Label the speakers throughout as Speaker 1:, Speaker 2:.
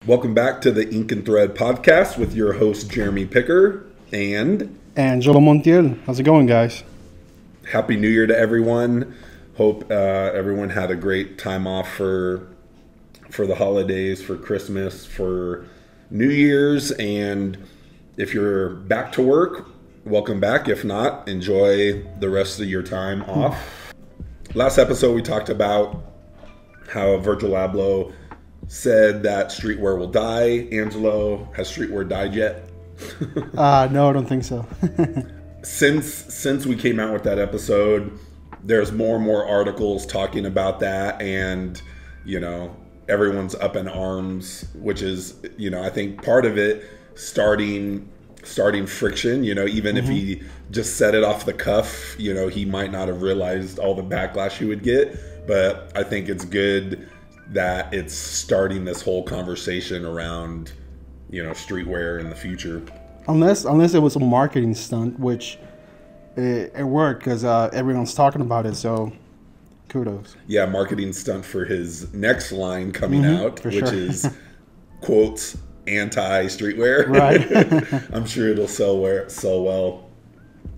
Speaker 1: Welcome back to the Ink and Thread podcast with your host, Jeremy Picker, and
Speaker 2: Angelo. How's it going, guys?
Speaker 1: Happy New Year to everyone. Hope everyone had a great time off for the holidays, for Christmas, for New Year's, and if you're back to work, welcome back. If not, enjoy the rest of your time off. Last episode, we talked about how Virgil Abloh said that streetwear will die. Angelo, has streetwear died yet?
Speaker 2: No, I don't think so.
Speaker 1: Since we came out with that episode, there's more and more articles talking about that, and everyone's up in arms, which is I think part of it starting friction. Even if he just said it off the cuff, he might not have realized all the backlash he would get. But I think it's good that it's starting this whole conversation around streetwear in the future.
Speaker 2: Unless it was a marketing stunt, which it worked because everyone's talking about it. So kudos.
Speaker 1: Yeah, marketing stunt for his next line coming out, which is quotes anti-streetwear.
Speaker 2: Right.
Speaker 1: I'm sure it'll sell well.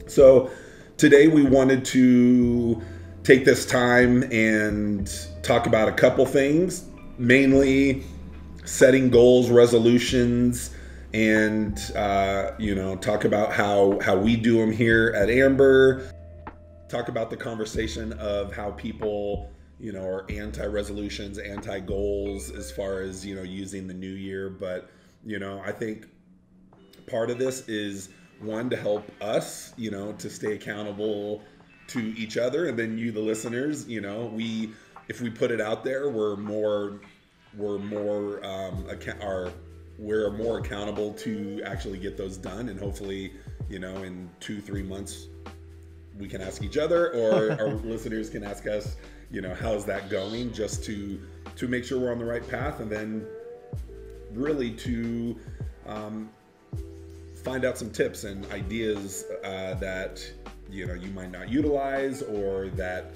Speaker 1: So today we wanted to take this time and talk about a couple things, mainly setting goals, resolutions, and talk about how we do them here at Amber. Talk about the conversation of how people are anti-resolutions, anti-goals as far as using the new year. But I think part of this is one, to help us to stay accountable to each other, and then you, the listeners, if we put it out there, we're more accountable to actually get those done, and hopefully in 2-3 months we can ask each other, or our listeners can ask us how's that going, just to make sure we're on the right path, and then really to find out some tips and ideas that you might not utilize, or that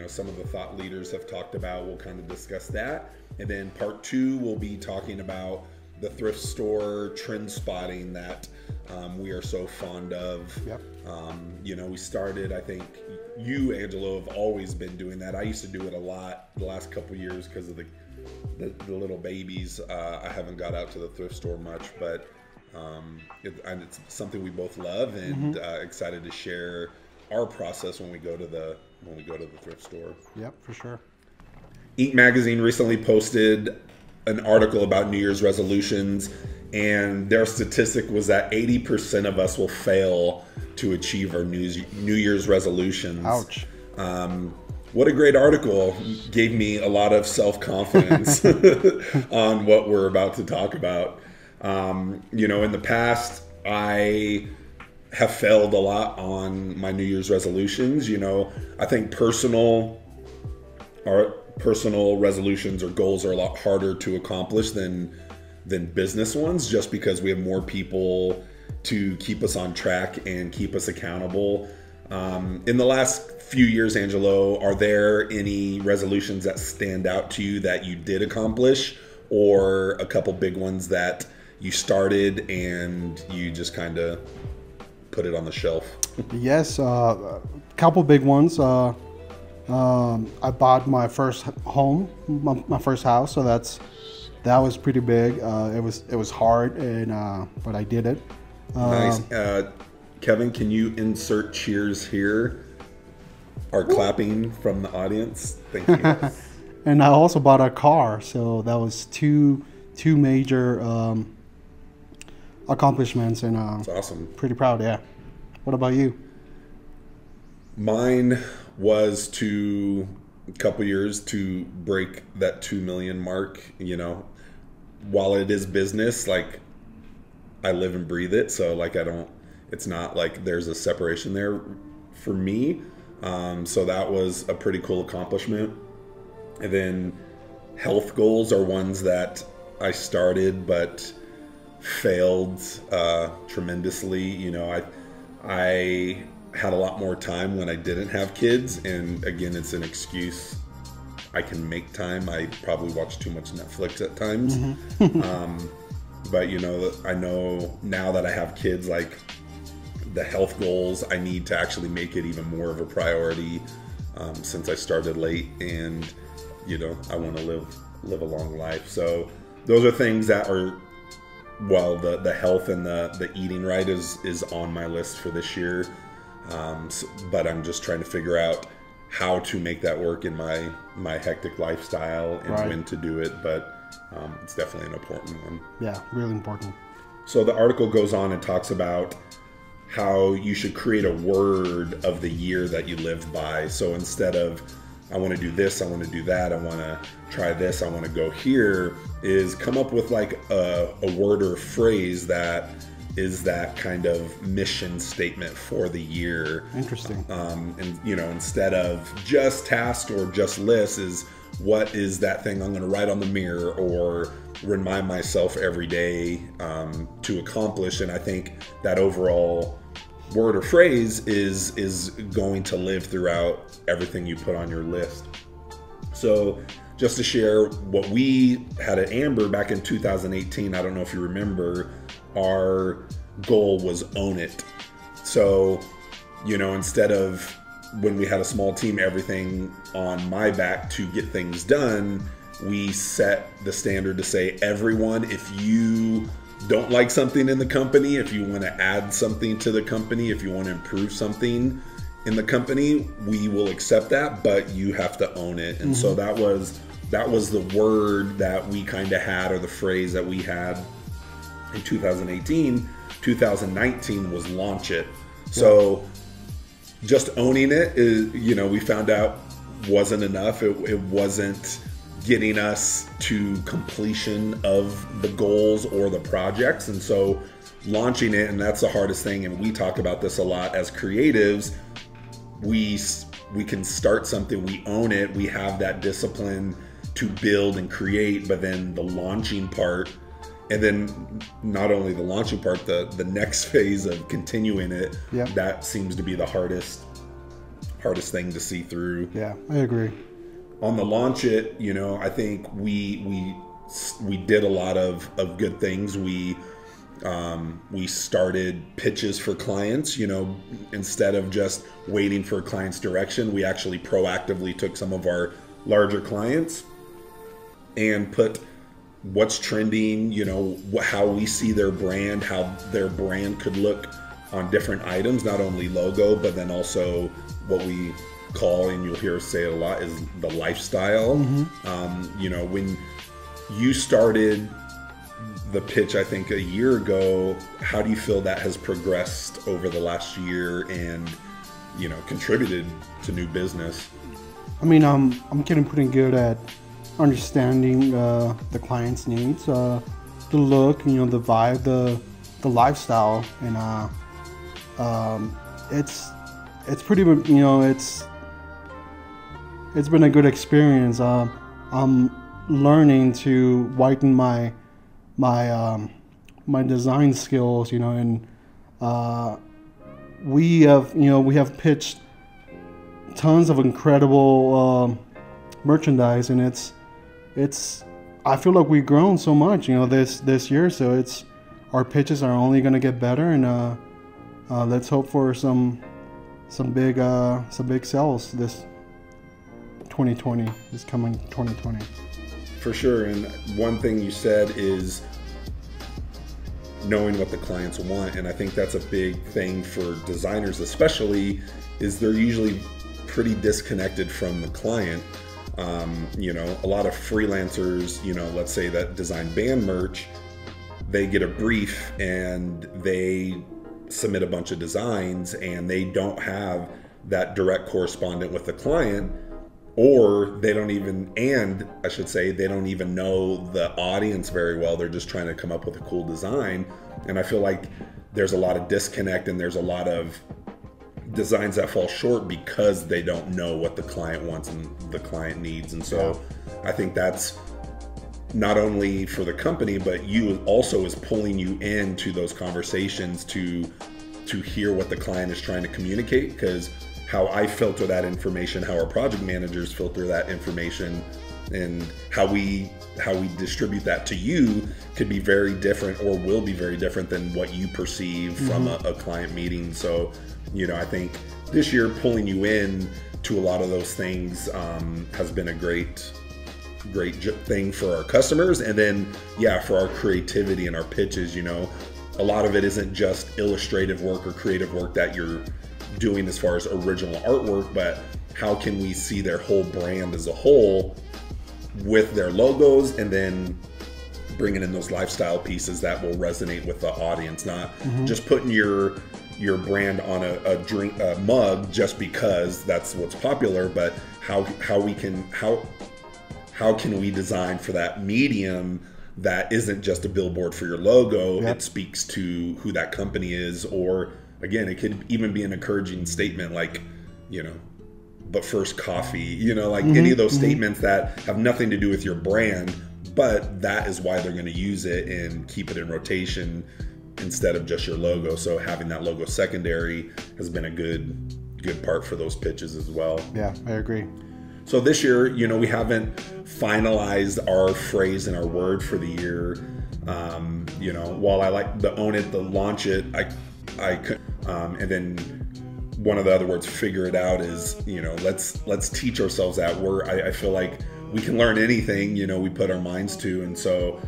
Speaker 1: some of the thought leaders have talked about. We'll kind of discuss that. And then part 2, we'll be talking about the thrift store trend spotting that we are so fond of.
Speaker 2: Yep.
Speaker 1: We started, I think you, Angelo, have always been doing that. I used to do it a lot the last couple of years because of the little babies. I haven't got out to the thrift store much, but it's something we both love, and excited to share our process when we go to the thrift store.
Speaker 2: Yep, for sure.
Speaker 1: Ink Magazine recently posted an article about New Year's resolutions, and their statistic was that 80% of us will fail to achieve our New Year's resolutions.
Speaker 2: Ouch.
Speaker 1: What a great article. Gave me a lot of self-confidence on what we're about to talk about. In the past, I have failed a lot on my New Year's resolutions. I think personal resolutions or goals are a lot harder to accomplish than business ones, just because we have more people to keep us on track and keep us accountable. In the last few years, Angelo, are there any resolutions that stand out to you that you did accomplish, or a couple big ones that you started and you just kind of put it on the shelf?
Speaker 2: Yes, a couple big ones. I bought my first home, my first house, so that was pretty big. It was hard, and but I did it.
Speaker 1: Nice. Kevin, can you insert cheers here? Or clapping from the audience? Thank you.
Speaker 2: And I also bought a car, so that was two major accomplishments, and
Speaker 1: that's awesome.
Speaker 2: Pretty proud. Yeah. What about you?
Speaker 1: Mine was a couple years to break that 2 million mark. While it is business, like, I live and breathe it, so it's not like there's a separation there for me. So that was a pretty cool accomplishment. And then health goals are ones that I started but failed tremendously. I had a lot more time when I didn't have kids, and again, it's an excuse I can make time. I probably watch too much Netflix at times. But you know, I know now that I have kids, like the health goals, I need to actually make it even more of a priority, since I started late, and you know, I want to live a long life. So those are things that are, well, the health and the eating right is on my list for this year. But I'm just trying to figure out how to make that work in my hectic lifestyle and when to do it. But it's definitely an important one.
Speaker 2: Yeah, really important.
Speaker 1: So the article goes on and talks about how you should create a word of the year that you live by. So instead of, I want to do this, I want to do that, I want to try this, I want to go here, is come up with like a word or phrase that is that kind of mission statement for the year.
Speaker 2: Interesting.
Speaker 1: And you know, instead of just task or just list, is what is that thing I'm going to write on the mirror or remind myself every day to accomplish. And I think that overall word or phrase is going to live throughout everything you put on your list. So just to share what we had at Amber back in 2018, I don't know if you remember, our goal was own it. So, you know, instead of when we had a small team, everything on my back to get things done, we set the standard to say, everyone, if you don't like something in the company, if you want to add something to the company, if you want to improve something in the company, we will accept that, but you have to own it. And so that was the word that we kind of had, or the phrase that we had in 2018. 2019 was launch it. So just owning it is, you know, we found out wasn't enough. It wasn't getting us to completion of the goals or the projects. And so launching it, and that's the hardest thing. And we talk about this a lot as creatives. We can start something, we own it, we have that discipline to build and create, but then the launching part, and then not only the launching part, the next phase of continuing it, that seems to be the hardest thing to see through.
Speaker 2: Yeah, I agree.
Speaker 1: On the launch it, you know, I think we did a lot of good things. We started pitches for clients, you know, instead of just waiting for a client's direction. We actually proactively took some of our larger clients and put what's trending, you know, how we see their brand, how their brand could look on different items, not only logo, but then also what we call, and you'll hear us say it a lot, is the lifestyle. You know, when you started the pitch, I think a year ago, how do you feel that has progressed over the last year and, you know, contributed to new business?
Speaker 2: I mean, I'm getting pretty good at understanding the client's needs, the look, you know, the vibe, the lifestyle, and it's pretty, you know, it's been a good experience. I'm learning to widen my design skills, you know, and we have pitched tons of incredible merchandise, and it's I feel like we've grown so much, you know, this year. So our pitches are only going to get better, and let's hope for some big sales this 2020, this coming 2020.
Speaker 1: For sure. And one thing you said is knowing what the clients want, and I think that's a big thing for designers especially, is they're usually pretty disconnected from the client. You know, a lot of freelancers, you know, let's say that design band merch, they get a brief and they submit a bunch of designs and they don't have that direct correspondent with the client, or they don't even, and I should say, they don't even know the audience very well. They're just trying to come up with a cool design. And I feel like there's a lot of disconnect, and there's a lot of designs that fall short because they don't know what the client wants and the client needs. And so I think that's not only for the company, but you also is pulling you into those conversations to hear what the client is trying to communicate, because how I filter that information, how our project managers filter that information, and how we distribute that to you could be very different, or will be very different than what you perceive from a client meeting. So, I think this year pulling you in to a lot of those things has been a great thing for our customers. And then, for our creativity and our pitches, a lot of it isn't just illustrative work or creative work that you're doing as far as original artwork, but how can we see their whole brand as a whole with their logos, and then bringing in those lifestyle pieces that will resonate with the audience, not just putting your brand on a mug just because that's what's popular, but how can we design for that medium that isn't just a billboard for your logo. It speaks to who that company is, or again, it could even be an encouraging statement like, but first coffee, any of those statements that have nothing to do with your brand, but that is why they're going to use it and keep it in rotation instead of just your logo. So having that logo secondary has been a good part for those pitches as well. Yeah,
Speaker 2: I agree.
Speaker 1: So this year, we haven't finalized our phrase and our word for the year. While I like the own it, the launch it, I could, and then one of the other words, figure it out, is, let's teach ourselves that word. I feel like we can learn anything, we put our minds to. And so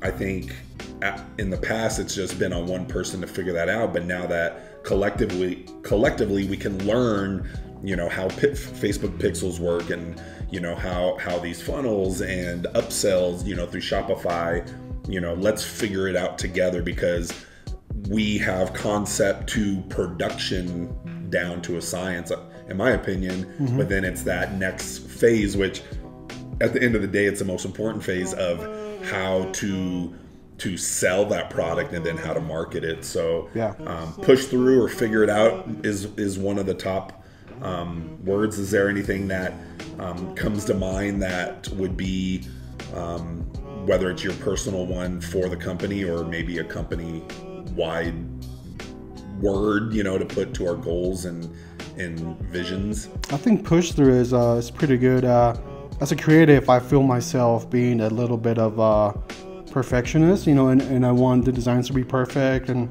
Speaker 1: I think in the past, it's just been on one person to figure that out. But now that collectively we can learn, how Facebook pixels work, and, how these funnels and upsells, through Shopify, let's figure it out together, because we have concept to production down to a science, in my opinion. But then it's that next phase, which at the end of the day, it's the most important phase of how to sell that product and then how to market it. So push through or figure it out is one of the top words. Is there anything that comes to mind that would be, whether it's your personal one for the company or maybe a company wide word, to put to our goals and visions?
Speaker 2: I think push through is pretty good. As a creative, I feel myself being a little bit of a perfectionist, and I want the designs to be perfect and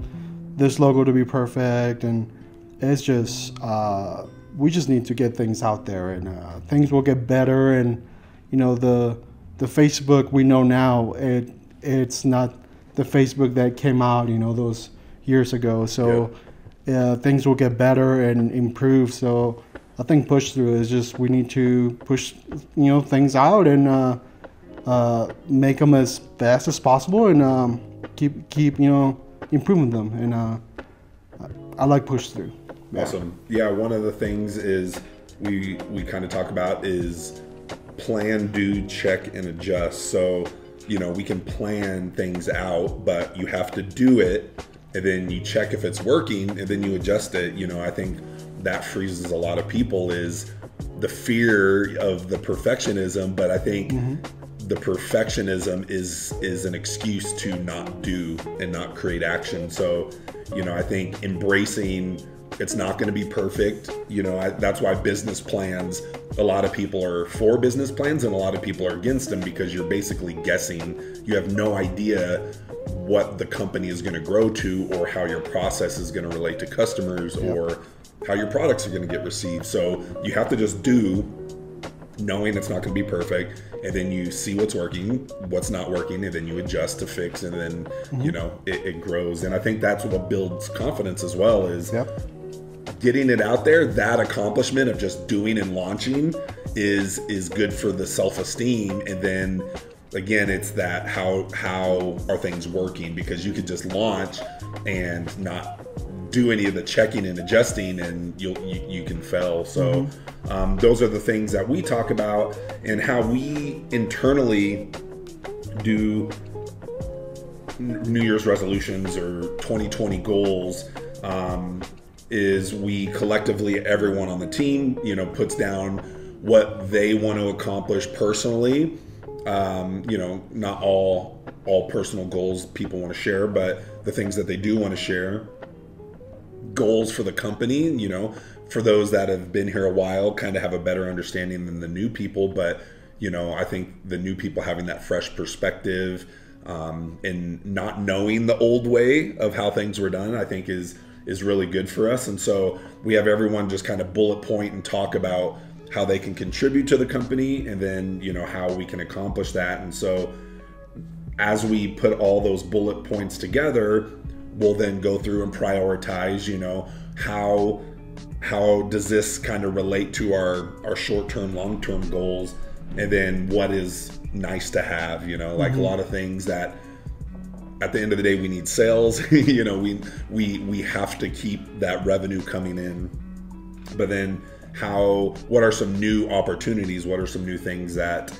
Speaker 2: this logo to be perfect, and it's just we just need to get things out there, and things will get better. And the Facebook we know now, it's not the Facebook that came out those years ago. So things will get better and improve. So I think push through is just, we need to push things out and make them as fast as possible, and keep improving them. And I like push through.
Speaker 1: Awesome. Yeah, one of the things is we kind of talk about is plan, do, check, and adjust. So we can plan things out, but you have to do it, and then you check if it's working, and then you adjust it. I think that freezes a lot of people, is the fear of the perfectionism. But I think the perfectionism is an excuse to not do and not create action. So, I think embracing it's not going to be perfect. That's why business plans, a lot of people are for business plans and a lot of people are against them, because you're basically guessing. You have no idea what the company is going to grow to, or how your process is going to relate to customers, or how your products are going to get received. So you have to just do, knowing it's not going to be perfect, and then you see what's working, what's not working, and then you adjust to fix, and then it grows. And I think that's what builds confidence as well, is getting it out there. That accomplishment of just doing and launching is good for the self-esteem. And then again, it's that how are things working, because you could just launch and not do any of the checking and adjusting, and you can fail. So those are the things that we talk about, and how we internally do New Year's resolutions or 2020 goals. Is we collectively, everyone on the team, puts down what they want to accomplish personally. Not all personal goals people want to share, but the things that they do want to share. Goals for the company, for those that have been here a while, kind of have a better understanding than the new people. But, you know, I think the new people having that fresh perspective and not knowing the old way of how things were done, I think is really good for us. And so we have everyone just kind of bullet point and talk about how they can contribute to the company, and then, you know, how we can accomplish that. And so as we put all those bullet points together, we'll then go through and prioritize, you know, how does this kind of relate to our short-term, long-term goals, and then what is nice to have, you know, like a lot of things that at the end of the day we need sales. You know, we have to keep that revenue coming in, but then what are some new opportunities, what are some new things that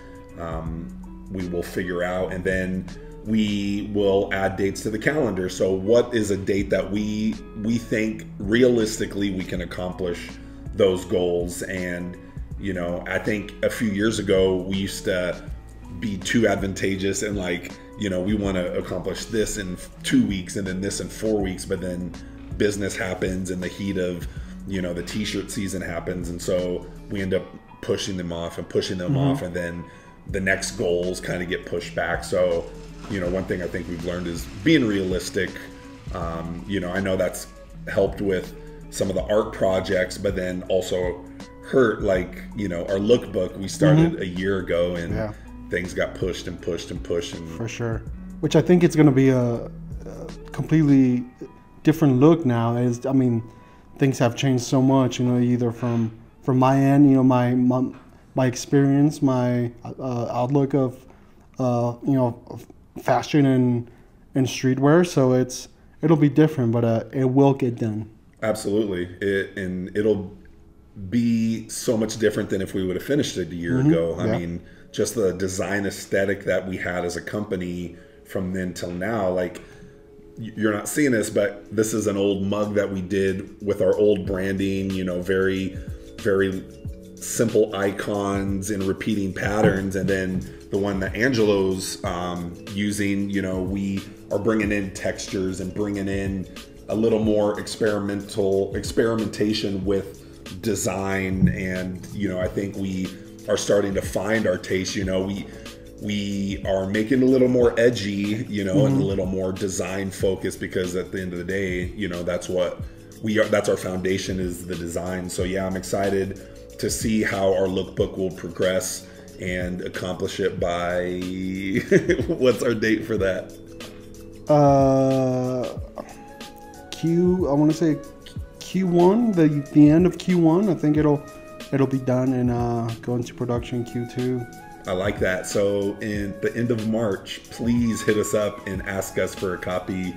Speaker 1: we will figure out, and then we will add dates to the calendar. So what is a date that we think realistically we can accomplish those goals? And, you know, I think a few years ago we used to be too advantageous and like, you know, we want to accomplish this in 2 weeks and then this in 4 weeks, but then business happens and the heat of, you know, the t-shirt season happens, and so we end up pushing them off, and then the next goals kind of get pushed back. So, you know, one thing I think we've learned is being realistic. You know, I know that's helped with some of the art projects, but then also hurt, like, you know, our lookbook we started a year ago, and things got pushed and pushed and pushed. And
Speaker 2: for sure, which I think it's going to be a completely different look now. I mean, things have changed so much, you know, either from my end, you know, my experience, my outlook of, you know, fashion and streetwear. So it'll be different, but it will get done.
Speaker 1: Absolutely. It'll be so much different than if we would have finished it a year ago. I mean, just the design aesthetic that we had as a company from then till now, like, you're not seeing this, but this is an old mug that we did with our old branding, you know, very, very simple icons and repeating patterns. And then the one that Angelo's using, you know, we are bringing in textures and bringing in a little more experimentation with design. And, you know, I think we are starting to find our taste. You know, we are making a little more edgy, you know, and a little more design focused, because at the end of the day, you know, that's what we are. That's our foundation, is the design. So yeah, I'm excited to see how our lookbook will progress and accomplish it by what's our date for that?
Speaker 2: I want to say Q1, the end of Q1. I think it'll be done and go into production Q2.
Speaker 1: I like that. So in the end of March, please hit us up and ask us for a copy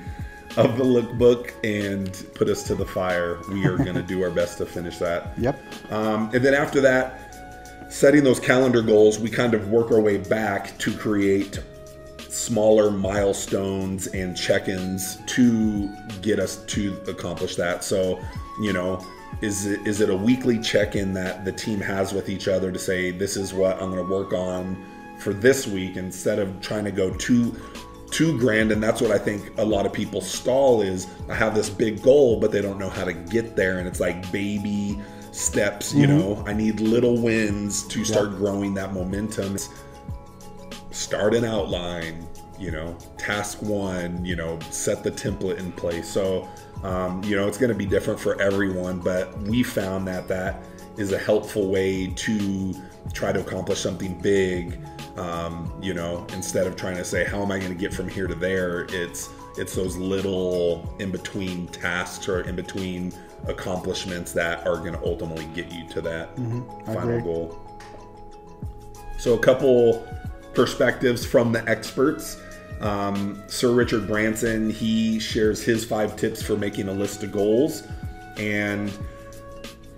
Speaker 1: of the lookbook and put us to the fire. We are going to do our best to finish that.
Speaker 2: Yep.
Speaker 1: And then after that, setting those calendar goals, we kind of work our way back to create smaller milestones and check-ins to get us to accomplish that. So, you know, is it a weekly check-in that the team has with each other to say, this is what I'm going to work on for this week, instead of trying to go too grand. And that's what I think a lot of people stall is, I have this big goal, but they don't know how to get there. And it's like baby steps, you know, I need little wins to start growing that momentum. Start an outline, you know, task one, you know, set the template in place. So, you know, it's going to be different for everyone, but we found that is a helpful way to try to accomplish something big. You know, instead of trying to say, how am I going to get from here to there? It's those little in-between tasks or in-between accomplishments that are going to ultimately get you to that final goal. So a couple perspectives from the experts. Sir Richard Branson, he shares his 5 tips for making a list of goals, and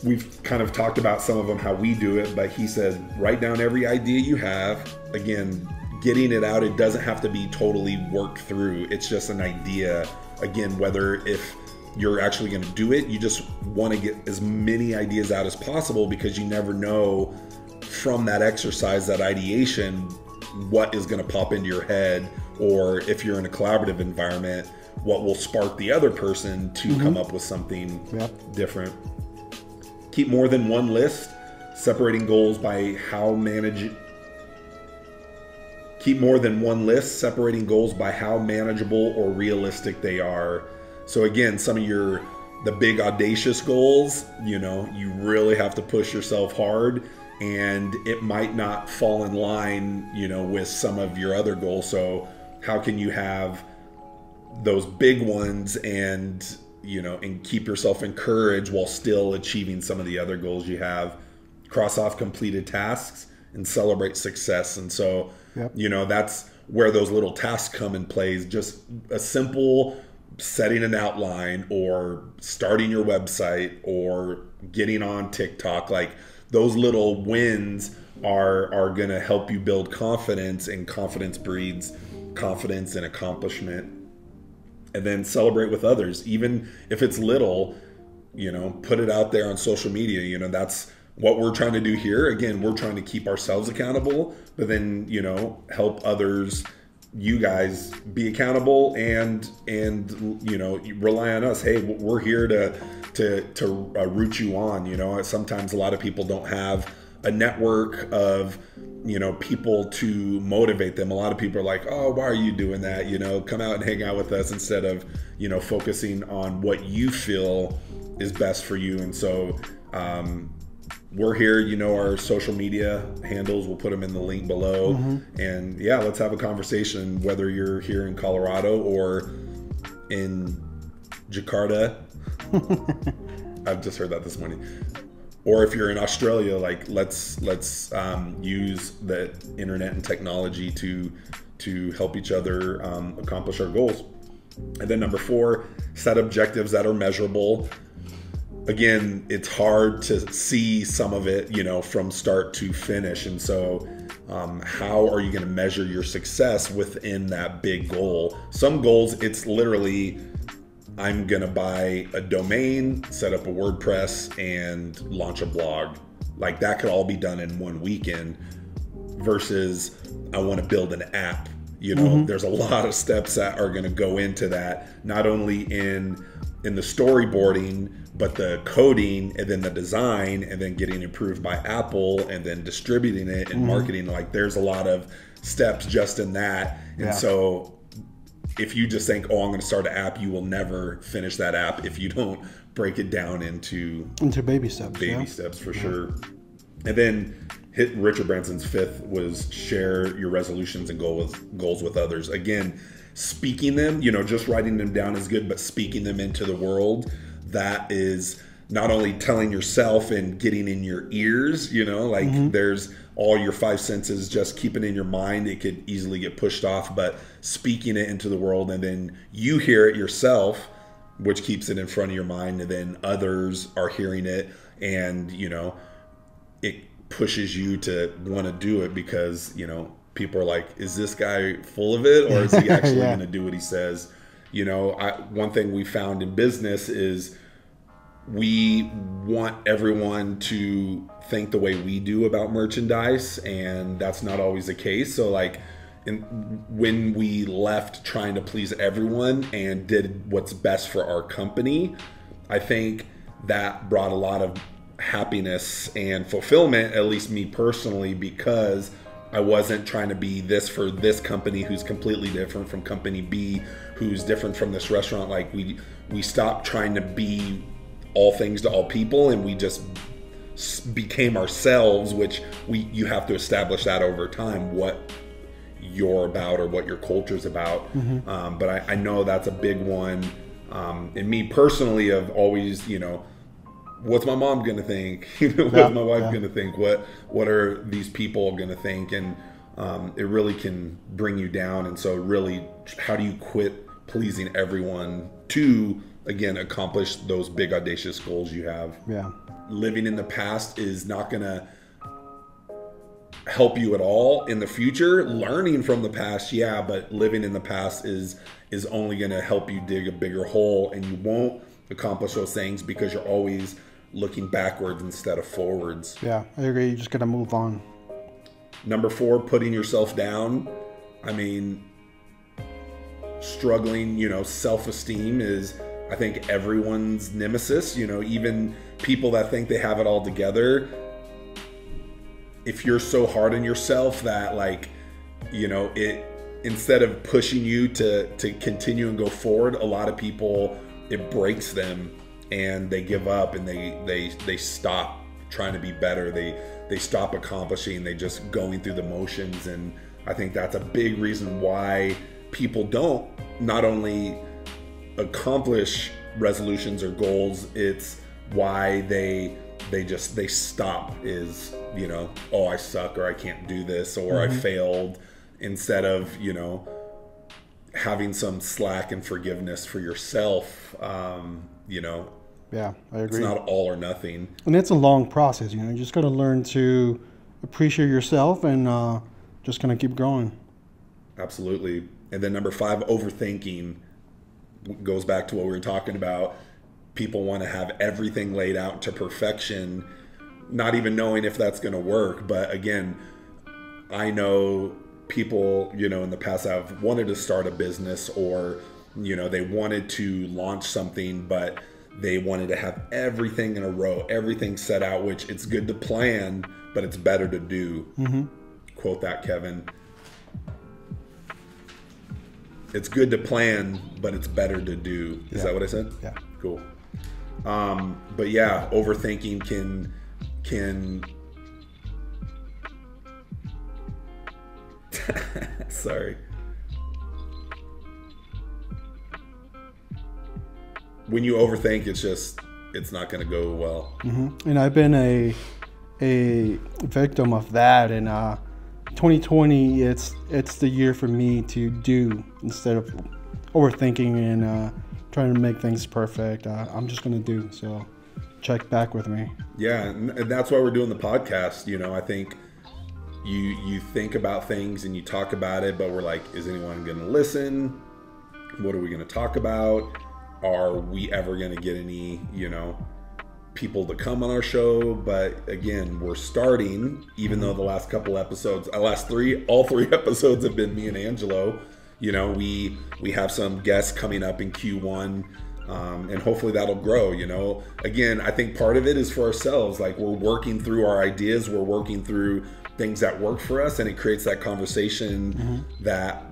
Speaker 1: we've kind of talked about some of them, how we do it, but he said, write down every idea you have. Again, getting it out, it doesn't have to be totally worked through. It's just an idea. Again, whether if you're actually going to do it, you just want to get as many ideas out as possible, because you never know from that exercise, that ideation, what is going to pop into your head, or if you're in a collaborative environment, what will spark the other person to come up with something different. Keep more than one list, separating goals by how manageable or realistic they are. So again, some of the big audacious goals, you really have to push yourself hard, and it might not fall in line, with some of your other goals. So how can you have those big ones and keep yourself encouraged while still achieving some of the other goals you have? Cross off completed tasks and celebrate success. And so, that's where those little tasks come in play. Just a simple setting an outline, or starting your website, or getting on TikTok. Like, those little wins are going to help you build confidence, and confidence breeds confidence and accomplishment. And then celebrate with others, even if it's little. Put it out there on social media. That's what we're trying to do here. Again, we're trying to keep ourselves accountable, but then help others, you guys, be accountable, and rely on us. Hey, we're here to root you on. Sometimes a lot of people don't have a network of people to motivate them. A lot of people are like, oh, why are you doing that? Come out and hang out with us, instead of focusing on what you feel is best for you. And so we're here. Our social media handles, we'll put them in the link below. And yeah, let's have a conversation, whether you're here in Colorado or in Jakarta. I've just heard that this morning. Or if you're in Australia, like, let's use the internet and technology to help each other accomplish our goals. And then number 4, set objectives that are measurable. Again, it's hard to see some of it, from start to finish. And so how are you going to measure your success within that big goal? Some goals, it's literally, I'm going to buy a domain, set up a WordPress, and launch a blog. Like, that could all be done in one weekend, versus I want to build an app. There's a lot of steps that are going to go into that, not only in the storyboarding, but the coding, and then the design, and then getting approved by Apple, and then distributing it and marketing. Like, there's a lot of steps just in that. And so if you just think, oh, I'm going to start an app, you will never finish that app if you don't break it down into
Speaker 2: baby steps.
Speaker 1: Steps, for sure. And then hit Richard Branson's 5th was share your resolutions and goals with others. Again, speaking them, just writing them down is good, but speaking them into the world, that is not only telling yourself and getting in your ears, there's all your 5 senses, just keeping it in your mind, it could easily get pushed off, but speaking it into the world, and then you hear it yourself, which keeps it in front of your mind, and then others are hearing it, and it pushes you to want to do it, because people are like, is this guy full of it, or is he actually going to do what he says? One thing we found in business is we want everyone to think the way we do about merchandise, and that's not always the case. So when we left trying to please everyone and did what's best for our company, I think that brought a lot of happiness and fulfillment, at least me personally, because I wasn't trying to be this for this company who's completely different from company B, who's different from this restaurant. Like, we stopped trying to be all things to all people, and we just became ourselves, which you have to establish that over time, what you're about or what your culture's about. But I know that's a big one. And me personally, of always, what's my mom gonna think? What's my wife gonna think? What are these people gonna think? And it really can bring you down. And so really, how do you quit pleasing everyone to, again, accomplish those big audacious goals you have? Living in the past is not gonna help you at all in the future. Learning from the past, but living in the past is only gonna help you dig a bigger hole, and you won't accomplish those things because you're always looking backwards instead of forwards.
Speaker 2: I agree. You just gotta move on.
Speaker 1: Number 4, putting yourself down. I mean, struggling, self-esteem is, I think everyone's nemesis, you know, even people that think they have it all together. If you're so hard on yourself that, like, you know, it, instead of pushing you to continue and go forward, a lot of people, it breaks them and they give up and they stop trying to be better. They stop accomplishing, they just going through the motions. And I think that's a big reason why people don't not only accomplish resolutions or goals, it's why they stop is, you know, oh, I suck, or I can't do this, or I failed, instead of, you know, having some slack and forgiveness for yourself. You know,
Speaker 2: yeah, I agree.
Speaker 1: It's not all or nothing,
Speaker 2: and it's a long process. You know, you just got to learn to appreciate yourself and just kind of keep growing.
Speaker 1: Absolutely. And then number 5, overthinking, goes back to what we were talking about. People want to have everything laid out to perfection, not even knowing if that's going to work. But again, I know people, you know, in the past have wanted to start a business, or, you know, they wanted to launch something, but they wanted to have everything in a row, everything set out, which it's good to plan, but it's better to do. Quote that, Kevin. It's good to plan, but it's better to do. Is that what I said?
Speaker 2: Yeah.
Speaker 1: Cool. But yeah, overthinking can sorry. When you overthink, it's not going to go well.
Speaker 2: And I've been a victim of that. And 2020, it's the year for me to do instead of overthinking and trying to make things perfect. I'm just going to do. So check back with me.
Speaker 1: Yeah, and that's why we're doing the podcast. You know, I think you think about things and you talk about it, but we're like, is anyone going to listen? What are we going to talk about? Are we ever going to get any, you know, people to come on our show? But again, we're starting, even though the last couple episodes, all three episodes have been me and Angelo. You know, we have some guests coming up in Q1, and hopefully that'll grow. You know, again, I think part of it is for ourselves. Like, we're working through our ideas, we're working through things that work for us, and it creates that conversation that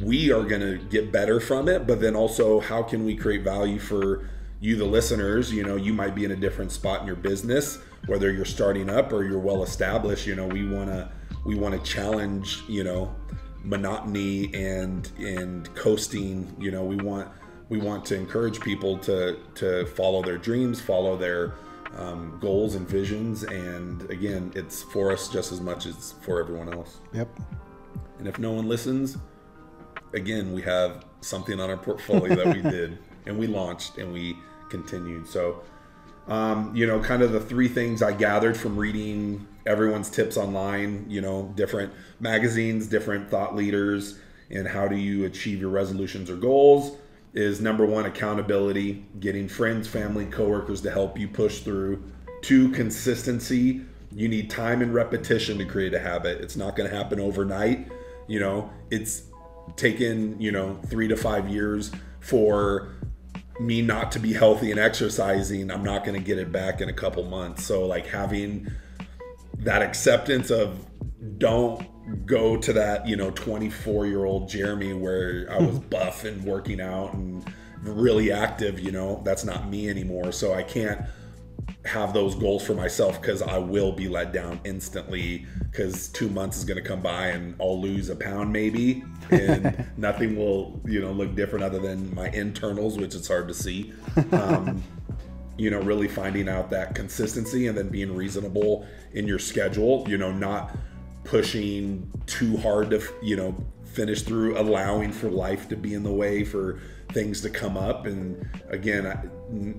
Speaker 1: we are going to get better from it. But then also, how can we create value for you, the listeners? You know, you might be in a different spot in your business, whether you're starting up or you're well established. You know, we want to challenge, you know, monotony and coasting. You know, we want to encourage people to follow their dreams, follow their goals and visions. And again, it's for us just as much as for everyone else.
Speaker 2: Yep. And
Speaker 1: if no one listens, again, we have something on our portfolio that we did and we launched and we continued. So, you know, kind of the 3 things I gathered from reading everyone's tips online, you know, different magazines, different thought leaders, and how do you achieve your resolutions or goals, is number 1, accountability, getting friends, family, coworkers to help you push through. 2, consistency. You need time and repetition to create a habit. It's not going to happen overnight. You know, it's taken, you know, 3 to 5 years for me not to be healthy and exercising. I'm not going to get it back in a couple months. So, like, having that acceptance of, don't go to that, you know, 24-year-old Jeremy where I was buff and working out and really active. You know, that's not me anymore. So I can't have those goals for myself, because I will be let down instantly, because 2 months is going to come by and I'll lose a pound maybe, and nothing will, you know, look different other than my internals, which it's hard to see. You know, really finding out that consistency, and then being reasonable in your schedule, you know, not pushing too hard to, you know, finish through, allowing for life to be in the way, for things to come up. And again,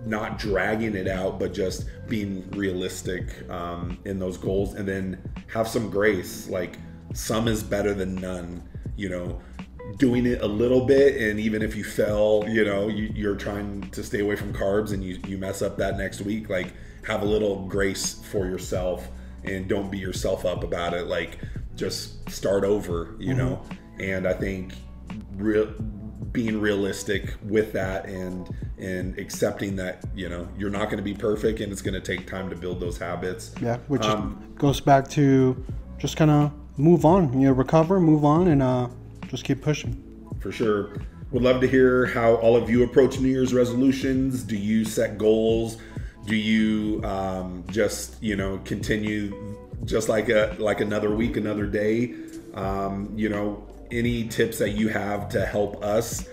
Speaker 1: not dragging it out, but just being realistic in those goals. And then have some grace. Like, some is better than none. You know, doing it a little bit, and even if you fail, you know, you're trying to stay away from carbs and you mess up that next week, like, have a little grace for yourself and don't beat yourself up about it. Like, just start over, you know. And I think being realistic with that and accepting that, you know, you're not going to be perfect and it's going to take time to build those habits.
Speaker 2: Yeah, which goes back to just kind of move on, you know, recover, move on, and just keep pushing.
Speaker 1: For sure. Would love to hear how all of you approach New Year's resolutions. Do you set goals? Do you just, you know, continue just like another week, another day? You know, any tips that you have to help us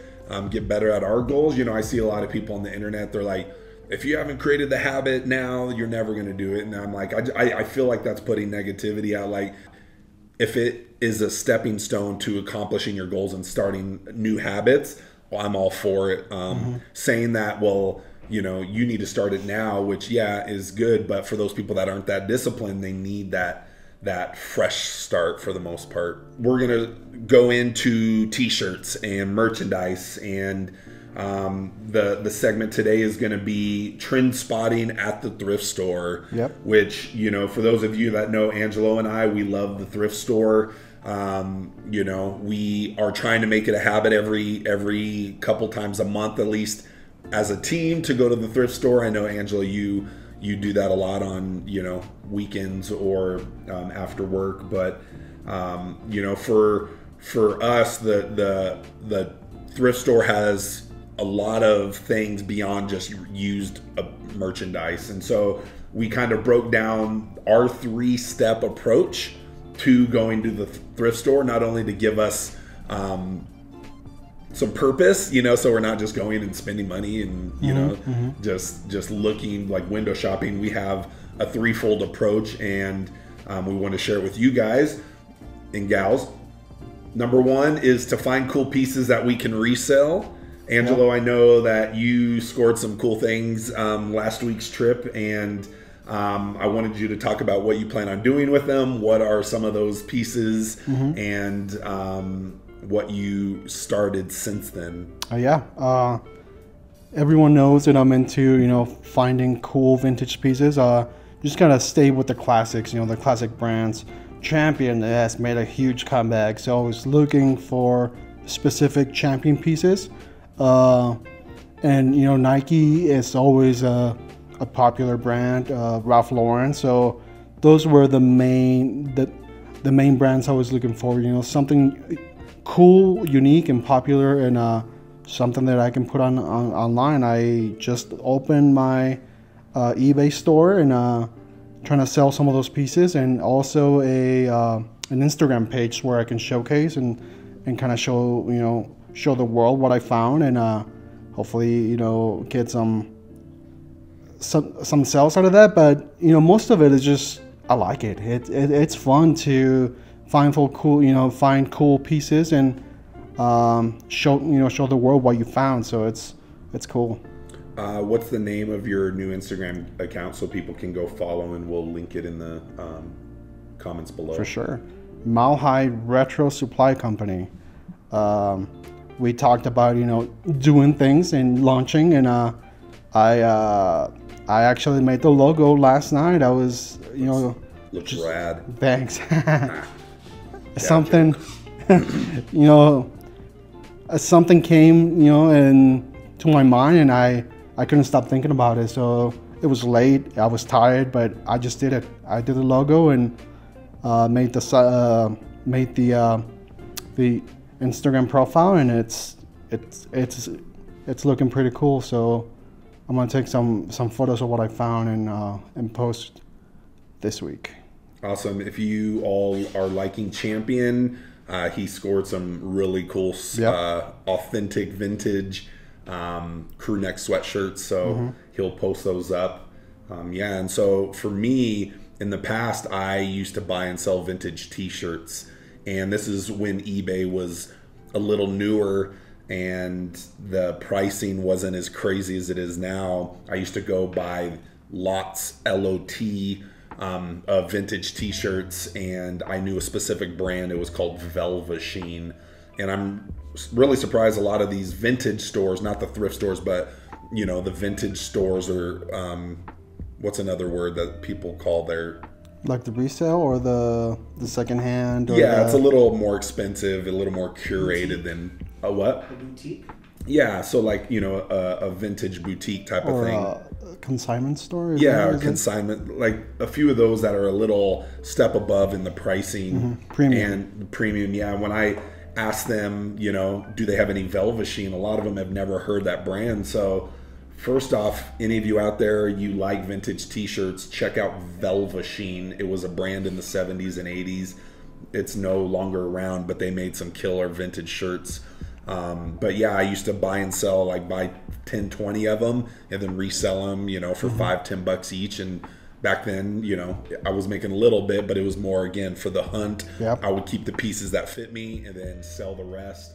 Speaker 1: get better at our goals? You know, I see a lot of people on the internet, they're like, if you haven't created the habit now, you're never going to do it. And I'm like, I feel like that's putting negativity out. Like, if it is a stepping stone to accomplishing your goals and starting new habits, well, I'm all for it. Saying that, well, you know, you need to start it now, which, yeah, is good. But for those people that aren't that disciplined, they need that fresh start for the most part. We're going to go into t-shirts and merchandise, and the segment today is going to be trend spotting at the thrift store.
Speaker 2: Yep.
Speaker 1: Which, you know, for those of you that know Angelo and I, we love the thrift store. You know, we are trying to make it a habit every couple times a month, at least as a team, to go to the thrift store. I know, Angelo, you do that a lot on, you know, weekends or after work. But you know, for us, the thrift store has a lot of things beyond just used merchandise, and so we kind of broke down our 3-step approach to going to the thrift store, not only to give us some purpose, you know, so we're not just going and spending money and, you know, just looking like window shopping. We have a 3-fold approach, and we want to share it with you guys and gals. Number 1 is to find cool pieces that we can resell. Angelo, I know that you scored some cool things last week's trip, and I wanted you to talk about what you plan on doing with them. What are some of those pieces, and what you started since then?
Speaker 2: Everyone knows that I'm into, you know, finding cool vintage pieces. Just gotta stay with the classics, you know, the classic brands. Champion has made a huge comeback, so I was looking for specific Champion pieces. And you know, Nike is always a popular brand, Ralph Lauren. So those were the main brands I was looking for. You know, something cool, unique, and popular, and something that I can put on online. I just opened my eBay store and trying to sell some of those pieces, and also an Instagram page where I can showcase and kind of show the world what I found, and hopefully, you know, get some sales out of that. But you know, most of it is just, I like it. It's fun to find cool pieces and show the world what you found. So it's cool.
Speaker 1: What's the name of your new Instagram account so people can go follow, and we'll link it in the comments below?
Speaker 2: For sure. Mile High Retro Supply Company. We talked about, you know, doing things and launching, and I actually made the logo last night. I was, you know,
Speaker 1: looks rad.
Speaker 2: Thanks. Something, you know, something came, you know, to my mind, and I couldn't stop thinking about it. So it was late. I was tired, but I just did it. I did the logo and made the Instagram profile, and it's looking pretty cool. So I'm gonna take some photos of what I found and post this week.
Speaker 1: Awesome. If you all are liking Champion, he scored some really cool authentic vintage crew neck sweatshirts, so he'll post those up. And so for me, in the past, I used to buy and sell vintage t-shirts, and this is when eBay was a little newer and the pricing wasn't as crazy as it is now. I used to go buy lots, LOT, of vintage t-shirts, and I knew a specific brand. It was called Velveteen, and I'm really surprised a lot of these vintage stores, not the thrift stores, but you know, the vintage stores are what's another word that people call their,
Speaker 2: like the resale or the second hand? Or
Speaker 1: it's a little more expensive, a little more curated than A what?
Speaker 3: A boutique?
Speaker 1: Yeah, so like, you know, a vintage boutique type of thing.
Speaker 2: Or a consignment store?
Speaker 1: Yeah, or consignment, like a few of those that are a little step above in the pricing.
Speaker 2: Premium.
Speaker 1: And premium, yeah. When I ask them, you know, do they have any Velveteen, a lot of them have never heard that brand. So first off, any of you out there, you like vintage t-shirts, check out Velveteen. It was a brand in the 70s and 80s. It's no longer around, but they made some killer vintage shirts. But yeah, I used to buy and sell, like buy 10, 20 of them and then resell them, you know, for $5-10 each. And back then, you know, I was making a little bit, but it was more, again, for the hunt.
Speaker 2: Yep.
Speaker 1: I would keep the pieces that fit me and then sell the rest.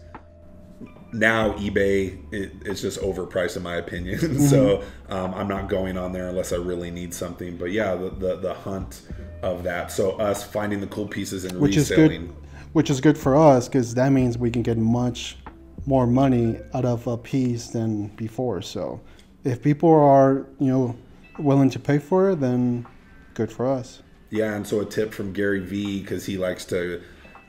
Speaker 1: Now eBay, it's just overpriced in my opinion. So I'm not going on there unless I really need something. But yeah, the hunt of that. So us finding the cool pieces and reselling.
Speaker 2: Which is good for us, because that means we can get much more money out of a piece than before. So if people are, you know, willing to pay for it, then good for us.
Speaker 1: Yeah, and so a tip from Gary V, because he likes to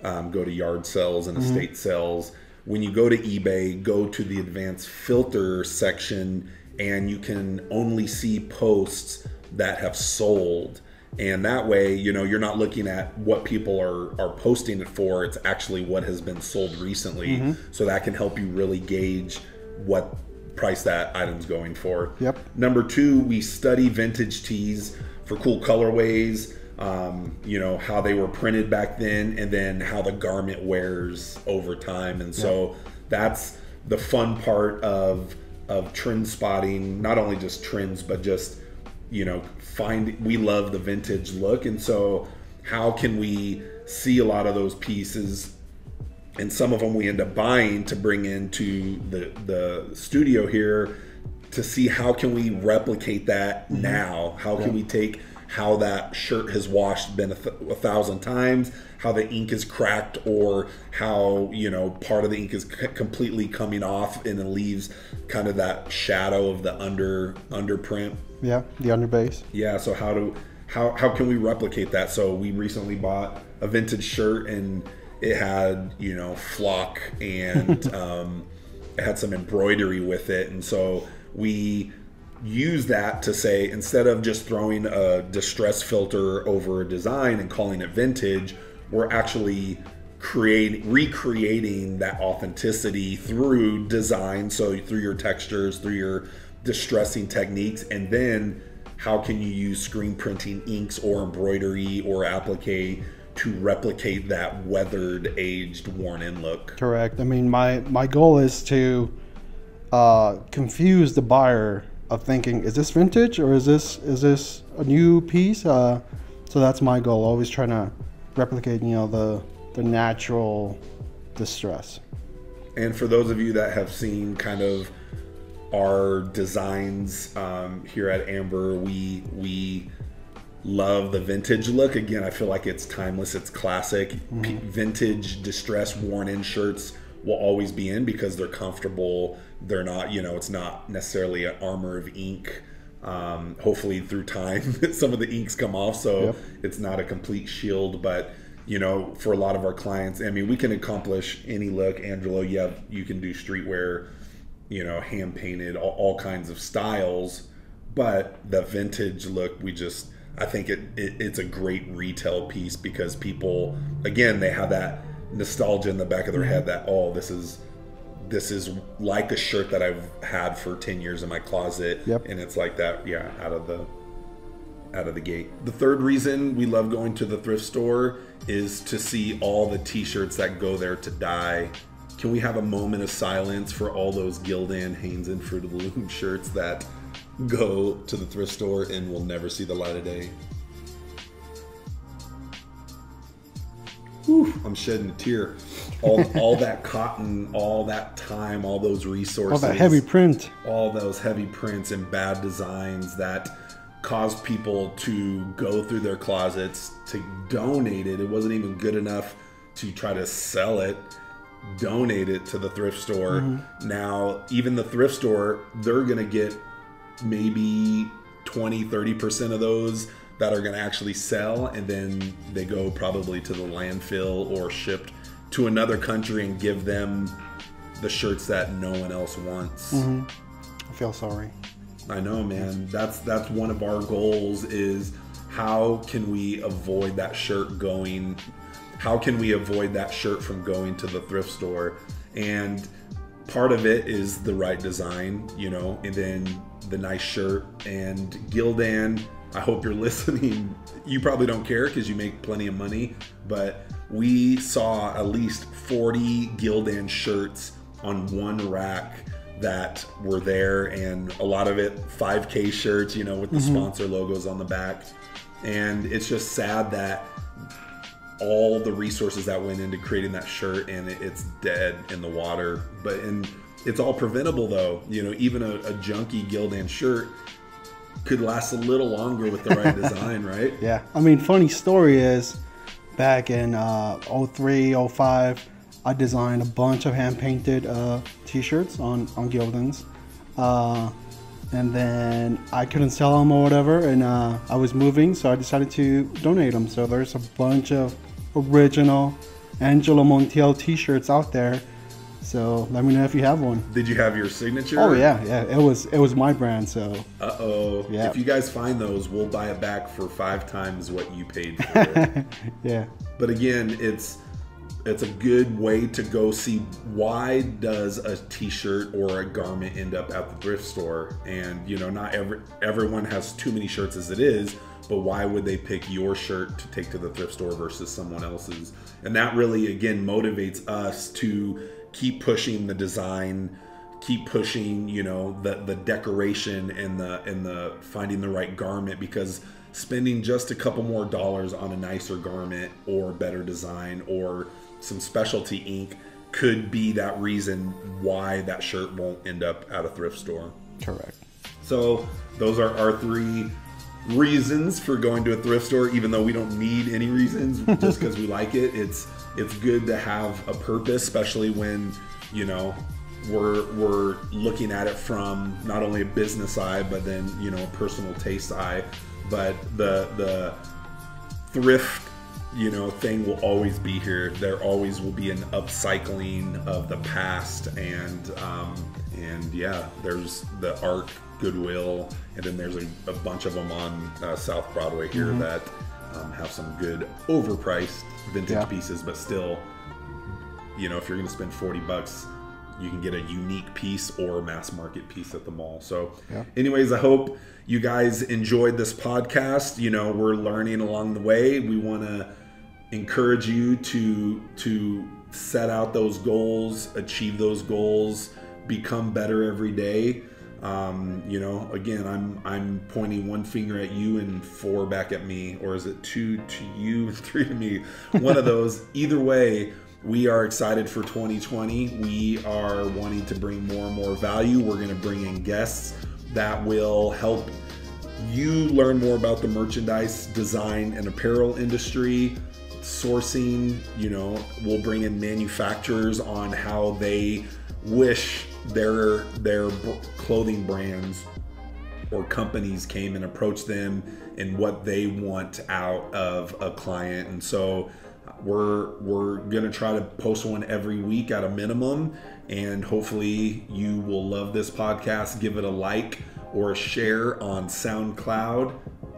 Speaker 1: go to yard sales and estate sales. When you go to eBay, go to the advanced filter section, and you can only see posts that have sold. And that way, you know, you're not looking at what people are posting it for. It's actually what has been sold recently. So that can help you really gauge what price that item's going for.
Speaker 2: Yep.
Speaker 1: Number 2, we study vintage tees for cool colorways, you know, how they were printed back then, and then how the garment wears over time. And so that's the fun part of trend spotting, not only just trends, but just, you know, we love the vintage look. And so how can we see a lot of those pieces, and some of them we end up buying to bring into the studio here, to see how can we replicate that now? How can we take how that shirt has washed, been 1,000 times, how the ink is cracked, or how, you know, part of the ink is completely coming off and it leaves kind of that shadow of the underprint.
Speaker 2: Yeah, the underbase.
Speaker 1: Yeah, so how can we replicate that? So we recently bought a vintage shirt, and it had, you know, flock, and it had some embroidery with it. And so we use that to say, instead of just throwing a distress filter over a design and calling it vintage, we're actually recreating that authenticity through design. So through your textures, through your distressing techniques, and then how can you use screen printing inks or embroidery or applique to replicate that weathered, aged, worn-in look.
Speaker 2: Correct. I mean, my goal is to confuse the buyer of thinking, is this vintage or is this a new piece? So that's my goal. Always trying to replicate, you know, the natural distress.
Speaker 1: And for those of you that have seen kind of our designs here at Amber, we love the vintage look. Again, I feel like it's timeless, it's classic. Vintage distress worn-in shirts will always be in because they're comfortable. They're not, you know, it's not necessarily an armor of ink. Hopefully through time some of the inks come off, so it's not a complete shield. But you know, for a lot of our clients, I mean, we can accomplish any look. Angelo, you can do streetwear, you know, hand painted, all kinds of styles. But the vintage look, I think it's a great retail piece, because people, again, they have that nostalgia in the back of their head that, oh, this is like a shirt that I've had for 10 years in my closet. And it's like that, out of the gate. The third reason we love going to the thrift store is to see all the t-shirts that go there to die. Can we have a moment of silence for all those Gildan, Hanes, and Fruit of the Loom shirts that go to the thrift store and will never see the light of day? Whew, I'm shedding a tear. All that cotton, all that time, all those resources.
Speaker 2: All that heavy print.
Speaker 1: All those heavy prints and bad designs that caused people to go through their closets to donate it. It wasn't even good enough to try to sell it. Donate it to the thrift store. Now, even the thrift store, they're going to get maybe 20-30% of those that are going to actually sell, and then they go probably to the landfill or shipped to another country and give them the shirts that no one else wants.
Speaker 2: I feel sorry.
Speaker 1: I know, man. That's one of our goals is how can we avoid that shirt going? How can we avoid that shirt from going to the thrift store? And part of it is the right design, you know, and then the nice shirt. And Gildan, I hope you're listening. You probably don't care because you make plenty of money, but we saw at least 40 Gildan shirts on one rack that were there, and a lot of it 5K shirts, you know, with the sponsor logos on the back. And it's just sad that all the resources that went into creating that shirt and it's dead in the water. And it's all preventable though. You know, even a junky Gildan shirt could last a little longer with the right design, right?
Speaker 2: Yeah. I mean, funny story is back in 03, 05, I designed a bunch of hand-painted t-shirts on Gildans. And then I couldn't sell them or whatever, and I was moving, so I decided to donate them. So there's a bunch of original Angelo Montiel t-shirts out there. So let me know if you have one.
Speaker 1: Did you have your signature?
Speaker 2: Oh yeah. It was my brand. So.
Speaker 1: Yeah. If you guys find those, we'll buy it back for 5 times what you paid for it.
Speaker 2: Yeah.
Speaker 1: But again, it's a good way to go see why does a t-shirt or a garment end up at the thrift store. And you know, not everyone has too many shirts as it is, but why would they pick your shirt to take to the thrift store versus someone else's? And that really, again, motivates us to keep pushing the design, keep pushing, you know, the decoration and the finding the right garment, because spending just a couple more dollars on a nicer garment or better design or some specialty ink could be that reason why that shirt won't end up at a thrift store.
Speaker 2: Correct.
Speaker 1: So those are our 3 reasons for going to a thrift store, even though we don't need any reasons, just because we like it. It's good to have a purpose, especially when, you know, we're looking at it from not only a business eye, but then, you know, a personal taste eye. But the thrift, you know, thing will always be here. There always will be an upcycling of the past, and yeah, there's the Art, Goodwill, and then there's a bunch of them on South Broadway here that have some good overpriced vintage pieces, but still, you know, if you're going to spend $40, you can get a unique piece or mass market piece at the mall. So anyways, I hope you guys enjoyed this podcast. You know, we're learning along the way. We want to encourage you to set out those goals, achieve those goals, become better every day. You know, again, I'm pointing 1 finger at you and 4 back at me, or is it 2 to you and 3 to me? One of those. Either way, we are excited for 2020. We are wanting to bring more and more value. We're going to bring in guests that will help you learn more about the merchandise, design, and apparel industry, sourcing. You know, we'll bring in manufacturers on how they wish their clothing brands or companies came and approached them and what they want out of a client. And so we're gonna try to post one every week at a minimum, and hopefully you will love this podcast. Give it a like or a share on SoundCloud,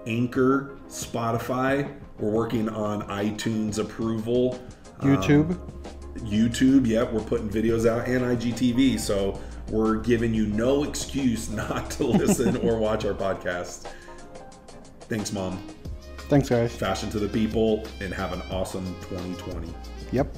Speaker 1: Anchor, Spotify. We're working on iTunes approval. YouTube, yep, we're putting videos out, and IGTV. So we're giving you no excuse not to listen or watch our podcast. Thanks, Mom.
Speaker 2: Thanks, guys.
Speaker 1: Fashion to the people, and have an awesome 2020.
Speaker 2: Yep.